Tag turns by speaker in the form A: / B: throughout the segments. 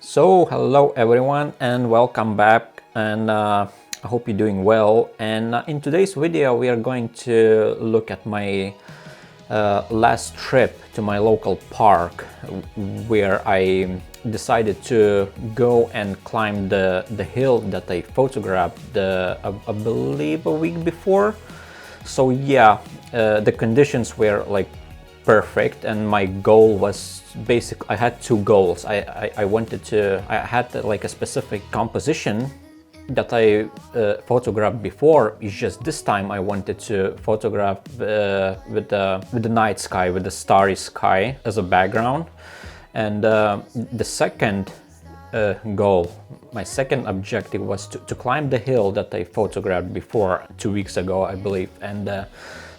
A: So hello everyone and welcome back, and I hope you're doing well. And in today's video we are going to look at my last trip to my local park, where I decided to go and climb the hill that I photographed I believe a week before. So yeah, the conditions were like perfect, and my goal was I had two goals. I wanted to, I had like a specific composition that I photographed before. It's just this time I wanted to photograph with the night sky, with the starry sky as a background. And the second goal, my second objective, was to climb the hill that I photographed before 2 weeks ago, I believe. And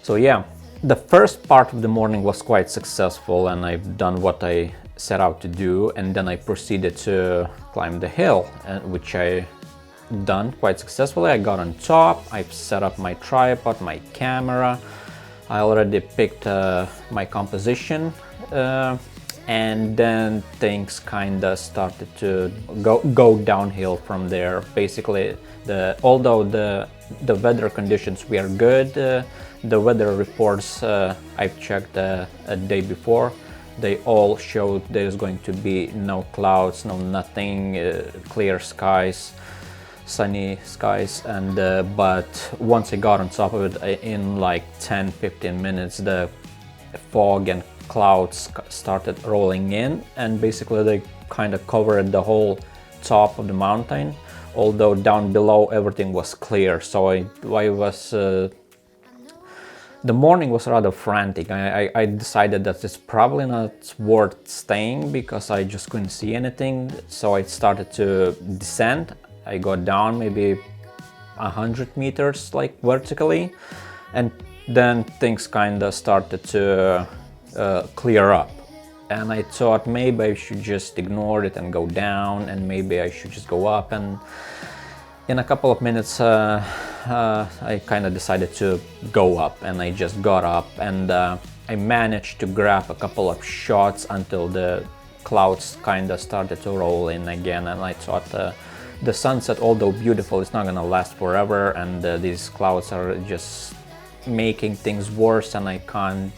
A: so yeah, the first part of the morning was quite successful, and I've done what I set out to do, and then I proceeded to climb the hill, which I done quite successfully. I got on top, I've set up my tripod, my camera, I already picked my composition, and then things kinda started to go downhill from there. Basically, although the weather conditions were good, the weather reports I've checked a day before, they all showed there's going to be no clouds, no nothing, clear skies, sunny skies. And but once I got on top of it, in like 10-15 minutes, the fog and clouds started rolling in, and basically they kind of covered the whole top of the mountain, although down below everything was clear. So I was the morning was rather frantic. I decided that it's probably not worth staying because I just couldn't see anything. So I started to descend. I got down maybe 100 meters like vertically, and then things kind of started to clear up. And I thought maybe I should just ignore it and go down, and maybe I should just go up. And in a couple of minutes I kind of decided to go up, and I just got up, and I managed to grab a couple of shots until the clouds kind of started to roll in again. And I thought the sunset, although beautiful, is not gonna last forever, and these clouds are just making things worse, and I can't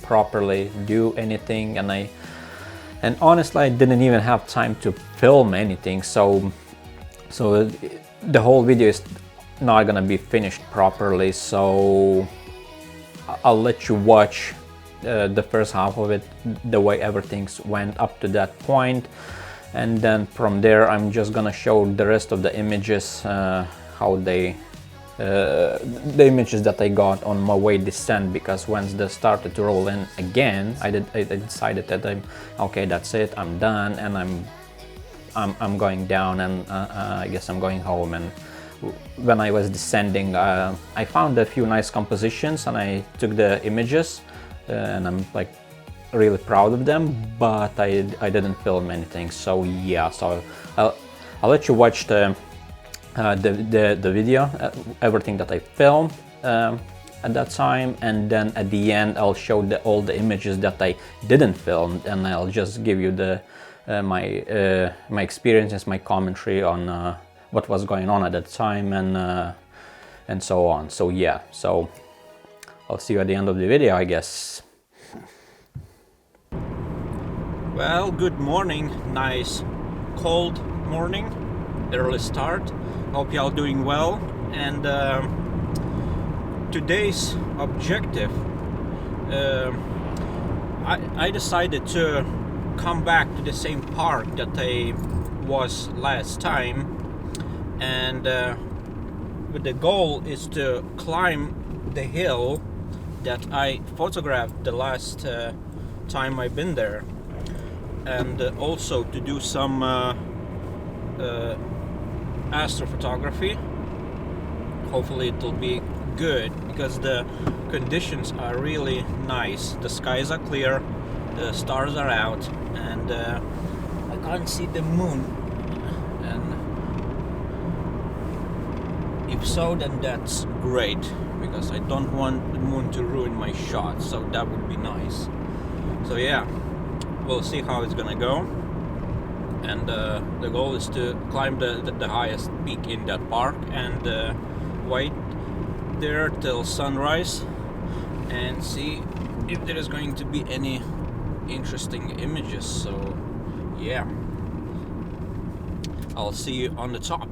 A: properly do anything. And honestly, I didn't even have time to film anything, so the whole video is not gonna be finished properly. So I'll let you watch the first half of it, the way everything went up to that point, and then from there I'm just gonna show the rest of the images, how the images that I got on my way descent. Because once they started to roll in again, I decided that okay, that's it, I'm done, and I'm going down, and I guess I'm going home. And when I was descending, I found a few nice compositions, and I took the images, and I'm like really proud of them, but I didn't film anything. So yeah, so I'll let you watch the video, everything that I filmed at that time, and then at the end I'll show all the images that I didn't film, and I'll just give you my experiences, my commentary on what was going on at that time, and so on. So yeah, so I'll see you at the end of the video, I guess. Well, good morning, nice cold morning, early start. Hope y'all doing well. And today's objective, I decided to come back to the same park that I was last time, and with the goal is to climb the hill that I photographed the last time I've been there, and also to do some astrophotography. Hopefully it'll be good, because the conditions are really nice. The skies are clear, the stars are out, and I can't see the moon, and if so, then that's great, because I don't want the moon to ruin my shot, so that would be nice. So yeah, we'll see how it's gonna go. and the goal is to climb the highest peak in that park and wait there till sunrise and see if there is going to be any interesting images. So yeah, I'll see you on the top.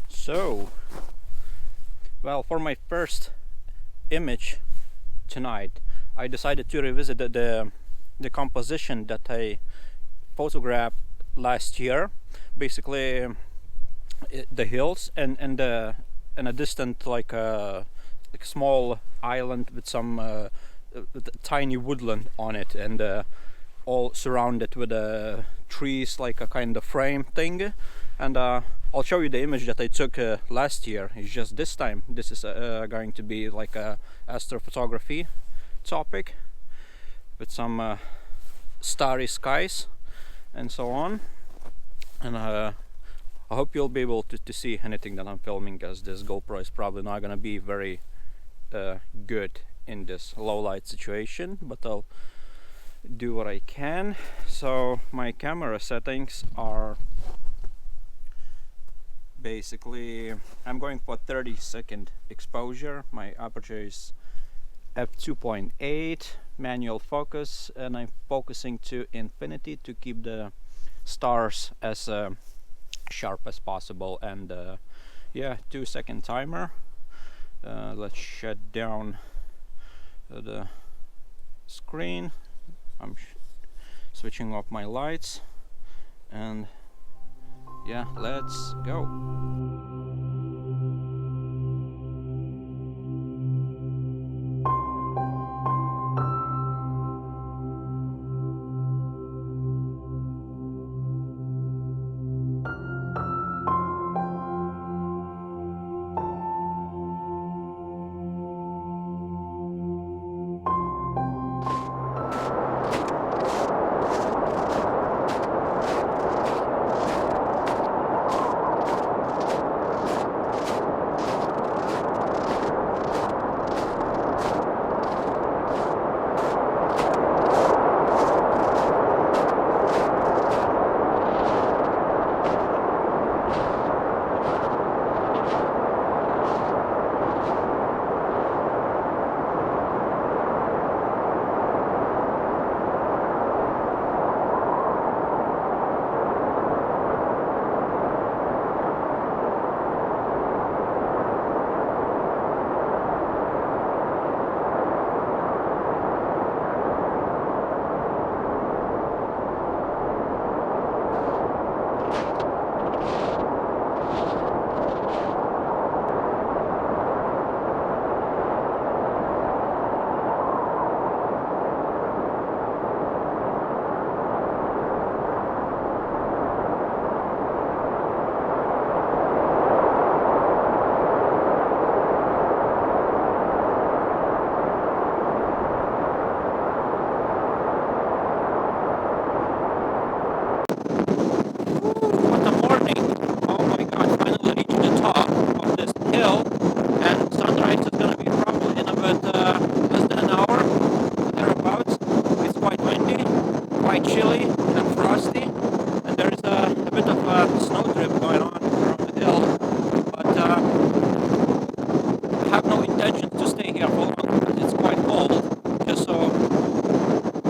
A: So, well, for my first image tonight, I decided to revisit the composition that I photographed last year. Basically, the hills and a distant like a small island with some with a tiny woodland on it, and all surrounded with trees, like a kind of frame thing. And I'll show you the image that I took last year. It's just this time this is going to be like a astrophotography topic with some starry skies and so on. And I hope you'll be able to see anything that I'm filming, as this GoPro is probably not gonna be very good in this low light situation, but I'll do what I can. So my camera settings are basically, I'm going for 30-second exposure. My aperture is f2.8, manual focus, and I'm focusing to infinity to keep the stars as sharp as possible. And yeah, 2-second timer. Let's shut down the screen. I'm switching off my lights, and yeah, let's go.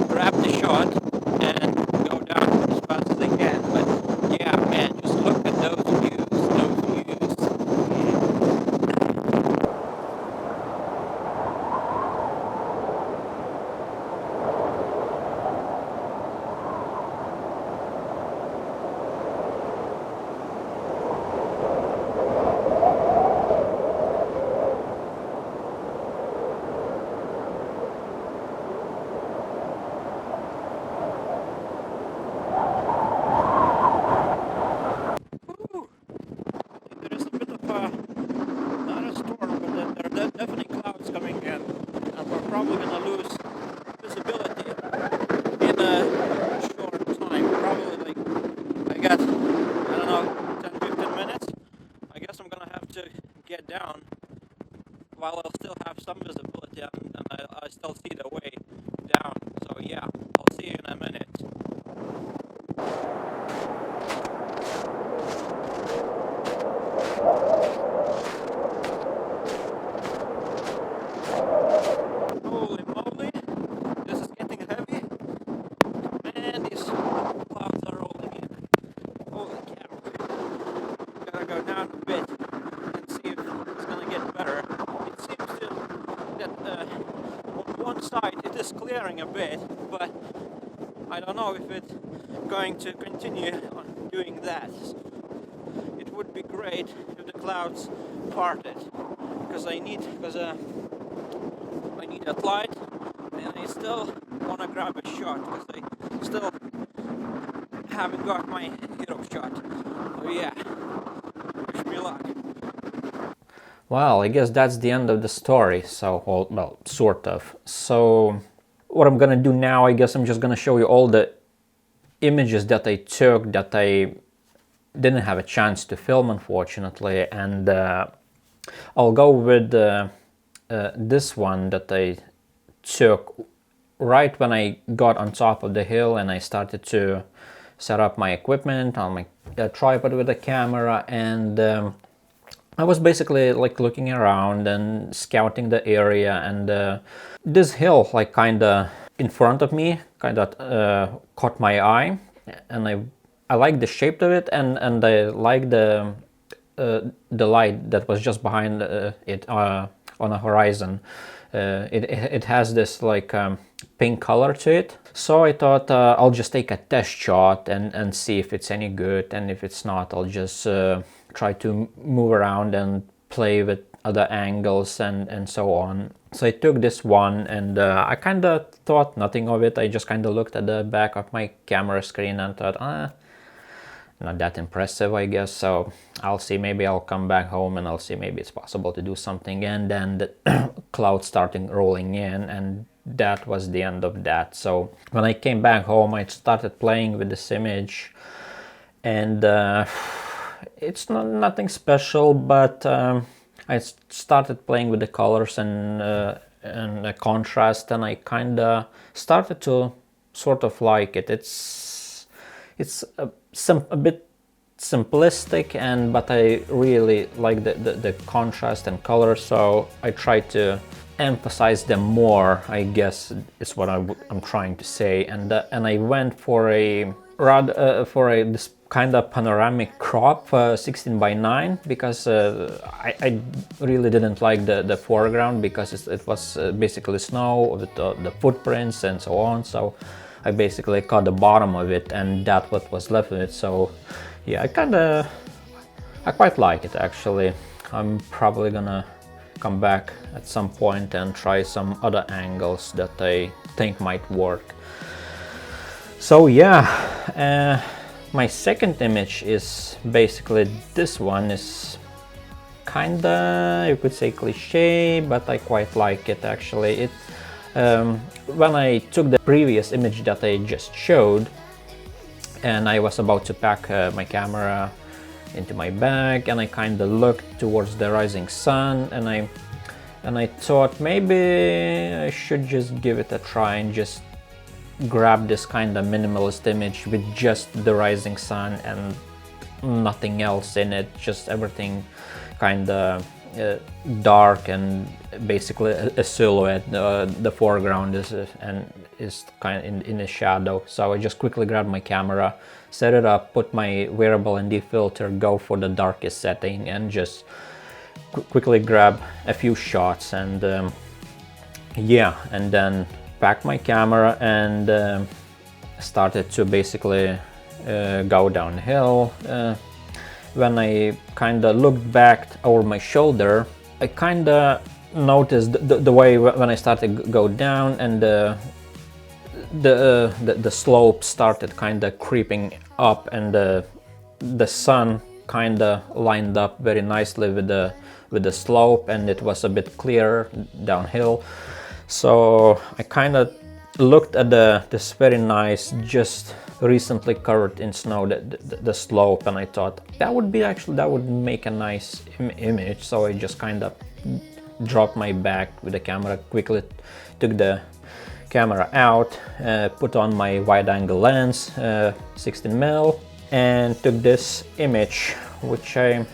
A: Grab the shot and go down as fast as I can. got, I don't know, 10-15 minutes. I guess I'm gonna have to get down while I'll still have some visibility and I still see the way down. So yeah, I'll see you in a minute. Holy moly, this is getting heavy. Man, these clouds are rolling in. Holy cow. Gotta go down a bit and see if it's gonna get better. It seems to that on one side it is clearing a bit, but I don't know if it's going to continue on doing that. It would be great if the clouds parted, because I need that light, and I still want to grab a shot because I still haven't got my hero shot. So yeah, wish me luck. Well, I guess that's the end of the story. So, well, sort of. So what I'm gonna do now, I guess I'm just gonna show you all the images that I took that I didn't have a chance to film, unfortunately, and I'll go with this one that I took right when I got on top of the hill and I started to set up my equipment on my tripod with the camera, and I was basically like looking around and scouting the area, and this hill, like kind of in front of me, kind of caught my eye, and I like the shape of it, and I like the light that was just behind it on the horizon. It has this like pink color to it. So I thought I'll just take a test shot and see if it's any good, and if it's not, I'll just try to move around and play with other angles and so on. So I took this one, and I kind of thought nothing of it. I just kind of looked at the back of my camera screen and thought, not that impressive, I guess. So I'll see, maybe I'll come back home and I'll see, maybe it's possible to do something. And then the clouds started rolling in, and that was the end of that. So when I came back home, I started playing with this image, and it's nothing special, but I started playing with the colors and the contrast, and I kind of started to sort of like it. It's a bit simplistic, but I really like the contrast and color, so I try to emphasize them more, I guess is what I'm trying to say, and I went for this kind of panoramic crop 16:9, because I really didn't like the foreground, because it was basically snow with the footprints and so on. So I basically cut the bottom of it, and that's what was left of it. So yeah, I quite like it, actually. I'm probably gonna come back at some point and try some other angles that I think might work. So yeah, my second image is basically this one. Is kinda, you could say, cliche, but I quite like it, actually. When I took the previous image that I just showed, and I was about to pack my camera into my bag, and I kind of looked towards the rising sun, and I thought maybe I should just give it a try and just grab this kind of minimalist image with just the rising sun and nothing else in it, just everything kind of dark and basically a silhouette. The foreground is kind of in the shadow. So I just quickly grabbed my camera, set it up, put my variable ND filter, go for the darkest setting, and just quickly grab a few shots, and yeah, and then packed my camera and started to basically go downhill. When I kind of looked back over my shoulder, I kind of noticed the way when I started to go down, and the slope started kind of creeping up, and the sun kind of lined up very nicely with the slope, and it was a bit clearer downhill. So I kind of looked at this very nice, just recently covered in snow, the slope, and I thought that would make a nice image. So I just kind of dropped my bag with the camera, quickly took the camera out, put on my wide-angle lens, 16mm, and took this image, which I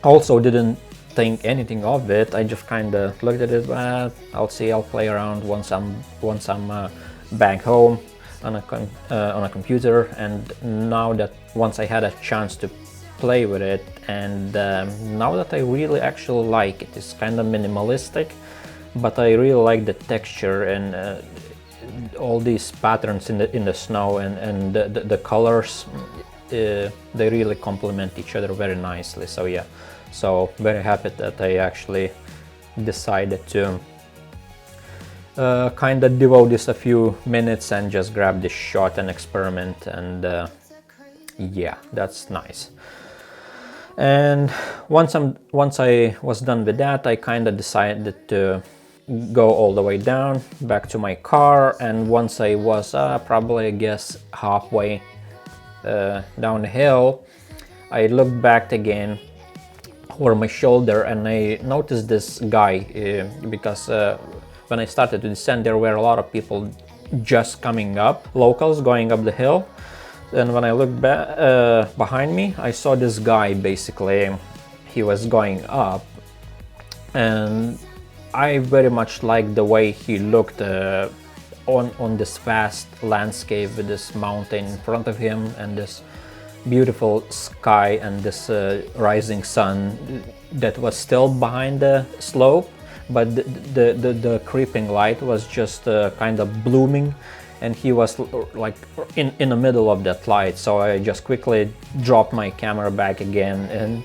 A: also didn't think anything of it. I just kind of looked at it. Well, I'll play around once I'm back home on a computer. And now that once I had a chance to play with it, and now that I really actually like it, it's kind of minimalistic, but I really like the texture and all these patterns in the snow, and the colors. They really complement each other very nicely. So yeah, so very happy that I actually decided to kind of devote this a few minutes and just grab this shot and experiment, and yeah, that's nice. And once I was done with that, I kind of decided to go all the way down back to my car, and once I was probably, I guess, halfway down the hill, I looked back again over my shoulder, and I noticed this guy because when I started to descend, there were a lot of people just coming up, locals going up the hill. And when I looked back behind me, I saw this guy. Basically, he was going up, and I very much liked the way he looked on this vast landscape with this mountain in front of him and this beautiful sky and this rising sun that was still behind the slope, but the creeping light was just kind of blooming, and he was like in the middle of that light. So I just quickly dropped my camera back again and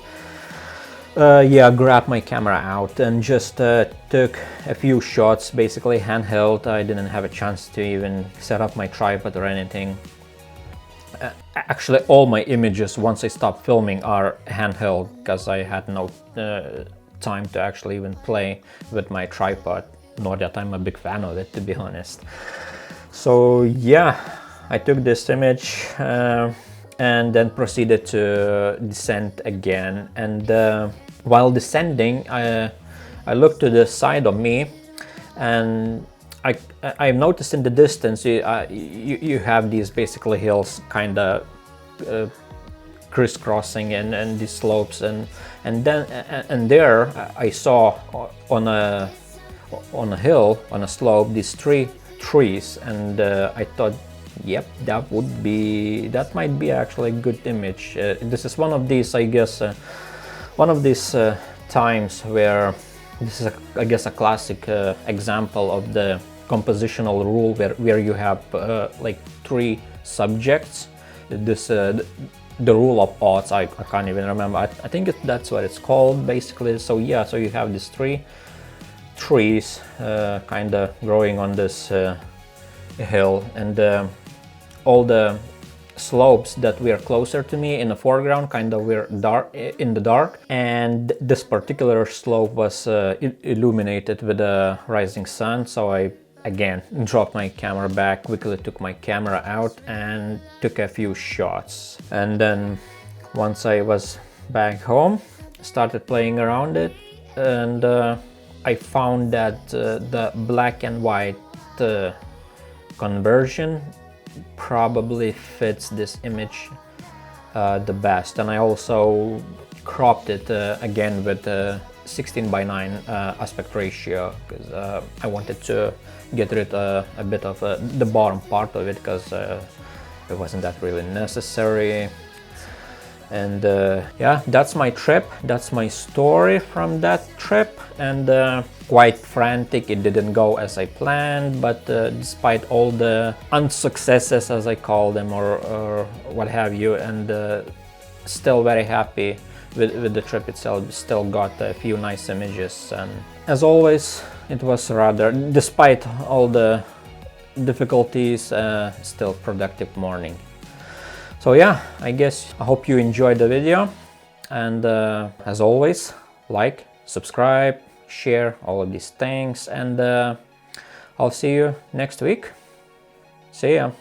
A: yeah, grabbed my camera out and just took a few shots, basically handheld. I didn't have a chance to even set up my tripod or anything. Actually, all my images, once I stopped filming, are handheld because I had no time to actually even play with my tripod, nor that I'm a big fan of it, to be honest. So yeah, I took this image and then proceeded to descend again. And while descending, I looked to the side of me, and I noticed in the distance you have these basically hills kind of crisscrossing and these slopes, and there I saw on a hill, on a slope, these three trees, and I thought, yep, that might be actually a good image. This is one of these, I guess, one of these times where this is I guess a classic example of the compositional rule where you have like three subjects. This the rule of odds, I can't even remember. I think that's what it's called, basically. So yeah, so you have these three trees kind of growing on this hill, and all the slopes that were closer to me in the foreground kind of were dark in the dark, and this particular slope was illuminated with a rising sun. So I again dropped my camera back, quickly took my camera out and took a few shots. And then once I was back home, started playing around it, and I found that the black and white conversion probably fits this image the best. And I also cropped it again with 16:9 aspect ratio, because I wanted to get rid a bit of the bottom part of it, because it wasn't that really necessary. And yeah, that's my trip, that's my story from that trip. And quite frantic, it didn't go as I planned, but despite all the unsuccesses, as I call them, or what have you, and still very happy with the trip itself. Still got a few nice images, and as always, it was rather, despite all the difficulties, still productive morning. So yeah, I guess I hope you enjoyed the video, and as always, like, subscribe, share, all of these things, and I'll see you next week. See ya.